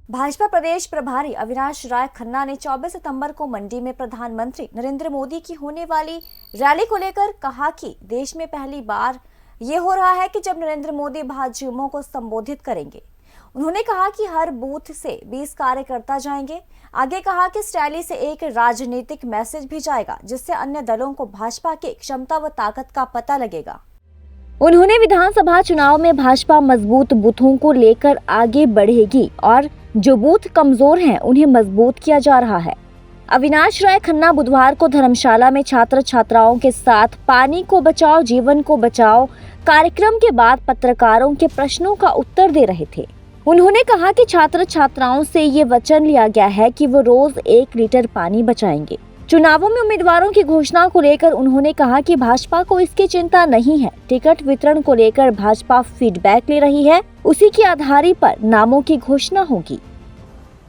भाजपा प्रदेश प्रभारी अविनाश राय खन्ना ने 24 सितंबर को मंडी में प्रधानमंत्री नरेंद्र मोदी की होने वाली रैली को लेकर कहा कि देश में पहली बार ये हो रहा है कि जब नरेंद्र मोदी भाजयुमों को संबोधित करेंगे। उन्होंने कहा कि हर बूथ से 20 कार्यकर्ता जाएंगे। आगे कहा कि इस रैली से एक राजनीतिक मैसेज भी जाएगा, जिससे अन्य दलों को भाजपा की क्षमता व ताकत का पता लगेगा। उन्होंने विधानसभा चुनाव में भाजपा मजबूत बूथों को लेकर आगे बढ़ेगी और जो बूथ कमजोर हैं उन्हें मजबूत किया जा रहा है। अविनाश राय खन्ना बुधवार को धर्मशाला में छात्र छात्राओं के साथ पानी को बचाओ जीवन को बचाओ कार्यक्रम के बाद पत्रकारों के प्रश्नों का उत्तर दे रहे थे। उन्होंने कहा कि छात्र छात्राओं से ये वचन लिया गया है कि वो रोज 1 लीटर पानी बचाएंगे। चुनावों में उम्मीदवारों की घोषणा को लेकर उन्होंने कहा कि भाजपा को इसकी चिंता नहीं है। टिकट वितरण को लेकर भाजपा फीडबैक ले रही है, उसी के आधार पर नामों की घोषणा होगी।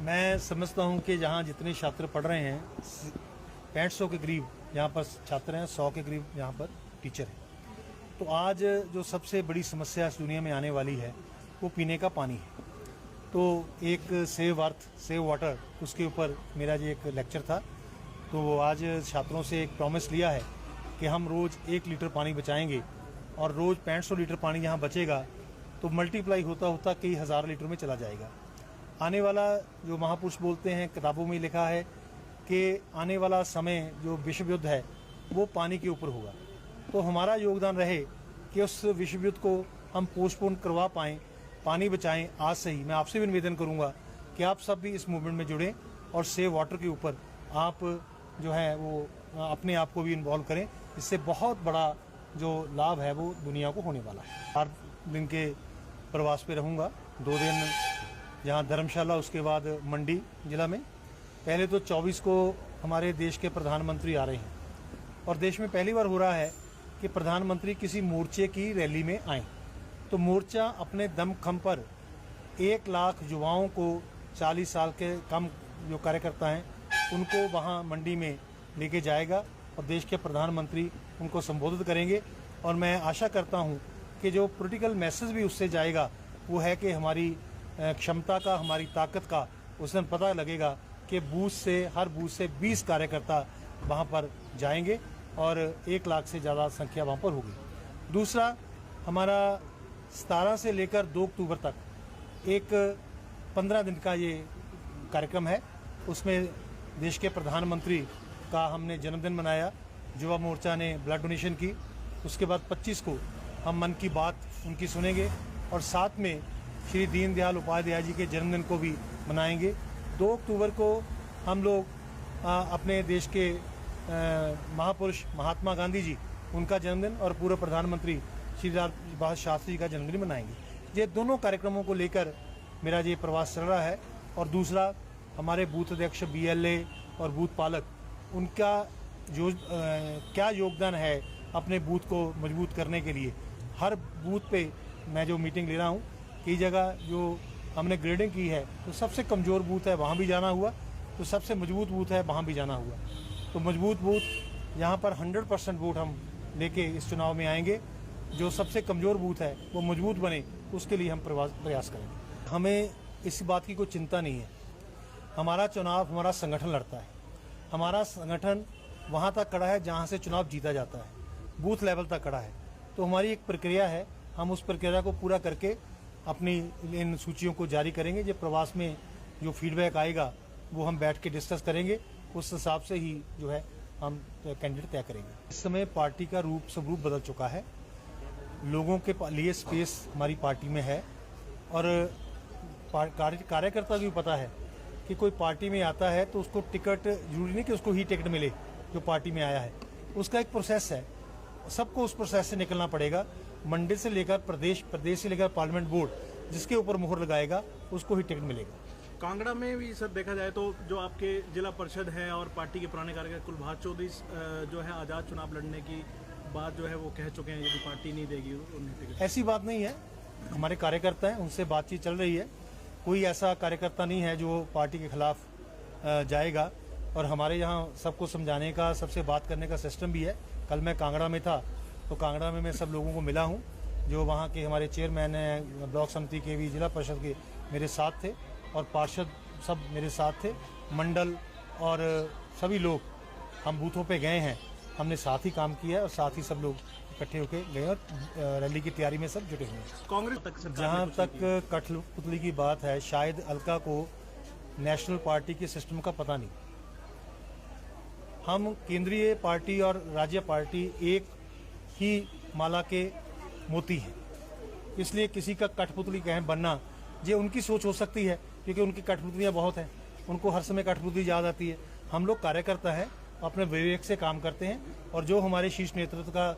मैं समझता हूं कि जहां जितने छात्र पढ़ रहे हैं 6500 के करीब यहाँ पर छात्र हैं, 100 के करीब यहाँ पर टीचर हैं। तो आज जो सबसे बड़ी समस्या इस दुनिया में आने वाली है वो पीने का पानी है। तो एक सेव अर्थ सेव वाटर उसके ऊपर मेरा जो एक लेक्चर था, तो आज छात्रों से एक प्रॉमिस लिया है कि हम रोज़ 1 लीटर पानी बचाएंगे और रोज़ 6500 लीटर पानी यहाँ बचेगा तो मल्टीप्लाई होता होता कई हज़ार लीटर में चला जाएगा। आने वाला जो महापुरुष बोलते हैं, किताबों में लिखा है कि आने वाला समय जो विश्व युद्ध है वो पानी के ऊपर होगा। तो हमारा योगदान रहे कि उस विश्व युद्ध को हम पोस्टपोन करवा पाएँ, पानी बचाएँ आज से ही। मैं आपसे भी निवेदन करूँगा कि आप सब भी इस मूवमेंट में जुड़ें और सेव वाटर के ऊपर आप जो है वो अपने आप को भी इन्वॉल्व करें। इससे बहुत बड़ा जो लाभ है वो दुनिया को होने वाला है। 8 दिन के प्रवास पे रहूँगा, 2 दिन यहाँ धर्मशाला, उसके बाद मंडी जिला में। पहले तो 24 को हमारे देश के प्रधानमंत्री आ रहे हैं और देश में पहली बार हो रहा है कि प्रधानमंत्री किसी मोर्चे की रैली में आए। तो मोर्चा अपने दमखम पर 1 लाख युवाओं को 40 साल के कम जो कार्यकर्ता हैं उनको वहाँ मंडी में लेके जाएगा और देश के प्रधानमंत्री उनको संबोधित करेंगे। और मैं आशा करता हूँ कि जो पॉलिटिकल मैसेज भी उससे जाएगा वो है कि हमारी क्षमता का, हमारी ताकत का उस दिन पता लगेगा कि हर बूथ से 20 कार्यकर्ता वहाँ पर जाएंगे और 1 लाख से ज़्यादा संख्या वहाँ पर होगी। दूसरा, हमारा 17 से लेकर 2 अक्टूबर तक एक 15 दिन का ये कार्यक्रम है। उसमें देश के प्रधानमंत्री का हमने जन्मदिन मनाया, युवा मोर्चा ने ब्लड डोनेशन की। उसके बाद 25 को हम मन की बात उनकी सुनेंगे और साथ में श्री दीनदयाल उपाध्याय जी के जन्मदिन को भी मनाएंगे। 2 अक्टूबर को हम लोग अपने देश के महापुरुष महात्मा गांधी जी उनका जन्मदिन और पूर्व प्रधानमंत्री श्री लाल बहादुर शास्त्री जी का जन्मदिन मनाएंगे। ये दोनों कार्यक्रमों को लेकर मेरा ये प्रवास चल रहा है। और दूसरा, हमारे बूथ अध्यक्ष BLA और बूथ पालक, उनका जो क्या योगदान है अपने बूथ को मजबूत करने के लिए। हर बूथ पे मैं जो मीटिंग ले रहा हूँ, कई जगह जो हमने ग्रेडिंग की है तो सबसे कमज़ोर बूथ है वहाँ भी जाना हुआ, तो सबसे मजबूत बूथ है वहाँ भी जाना हुआ। तो मजबूत बूथ यहाँ पर 100% वोट हम लेके इस चुनाव में आएंगे। जो सबसे कमज़ोर बूथ है वो मजबूत बने, उसके लिए हम प्रयास करेंगे। हमें इस बात की कोई चिंता नहीं है। हमारा चुनाव हमारा संगठन लड़ता है। हमारा संगठन वहाँ तक खड़ा है जहाँ से चुनाव जीता जाता है, बूथ लेवल तक खड़ा है। तो हमारी एक प्रक्रिया है, हम उस प्रक्रिया को पूरा करके अपनी इन सूचियों को जारी करेंगे। जो प्रवास में जो फीडबैक आएगा वो हम बैठ के डिस्कस करेंगे, उस हिसाब से ही जो है हम कैंडिडेट तय करेंगे। इस समय पार्टी का स्वरूप बदल चुका है। लोगों के लिए स्पेस हमारी पार्टी में है और कार्यकर्ता को भी पता है कि कोई पार्टी में आता है तो उसको टिकट, जरूरी नहीं कि उसको ही टिकट मिले जो पार्टी में आया है। उसका एक प्रोसेस है, सबको उस प्रोसेस से निकलना पड़ेगा। मंडी से लेकर प्रदेश से लेकर पार्लियामेंट बोर्ड, जिसके ऊपर मुहर लगाएगा उसको ही टिकट मिलेगा। कांगड़ा में भी सर देखा जाए तो जो आपके जिला परिषद है और पार्टी के पुराने कार्यकर्ता कुलभाग चौधरी जो है आज़ाद चुनाव लड़ने की बात जो है वो कह चुके हैं यदि पार्टी नहीं देगी उन्हें टिकट। ऐसी बात नहीं है, हमारे कार्यकर्ता हैं, उनसे बातचीत चल रही है। कोई ऐसा कार्यकर्ता नहीं है जो पार्टी के खिलाफ जाएगा और हमारे यहाँ सबको समझाने का, सबसे बात करने का सिस्टम भी है। कल मैं कांगड़ा में था तो कांगड़ा में मैं सब लोगों को मिला हूँ, जो वहाँ के हमारे चेयरमैन हैं, ब्लॉक समिति के भी, जिला परिषद के मेरे साथ थे। और पार्षद सब मेरे साथ थे, मंडल और सभी लोग हम बूथों पे गए हैं, हमने साथ ही काम किया है और साथ ही सब लोग इकट्ठे होकर गए और रैली की तैयारी में सब जुटे हुए हैं। कांग्रेस तक सरकार जहाँ ने कुछ नहीं किया। तक कठपुतली की बात है, शायद अलका को नेशनल पार्टी के सिस्टम का पता नहीं। हम केंद्रीय पार्टी और राज्य पार्टी एक ही माला के मोती हैं, इसलिए किसी का कठपुतली कहें बनना ये उनकी सोच हो सकती है, क्योंकि उनकी कठपुतलियाँ बहुत हैं, उनको हर समय कठपुतली याद आती है। हम लोग कार्यकर्ता हैं, अपने विवेक से काम करते हैं और जो हमारे शीर्ष नेतृत्व का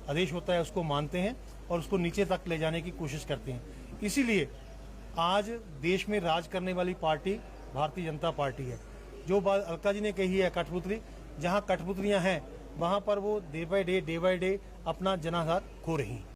आदेश होता है उसको मानते हैं और उसको नीचे तक ले जाने की कोशिश करते हैं। इसीलिए आज देश में राज करने वाली पार्टी भारतीय जनता पार्टी है। जो बात अलका जी ने कही है कठपुतली, जहाँ कठपुतलियाँ हैं वहाँ पर वो डे बाय डे अपना जनाधार खो रही हैं।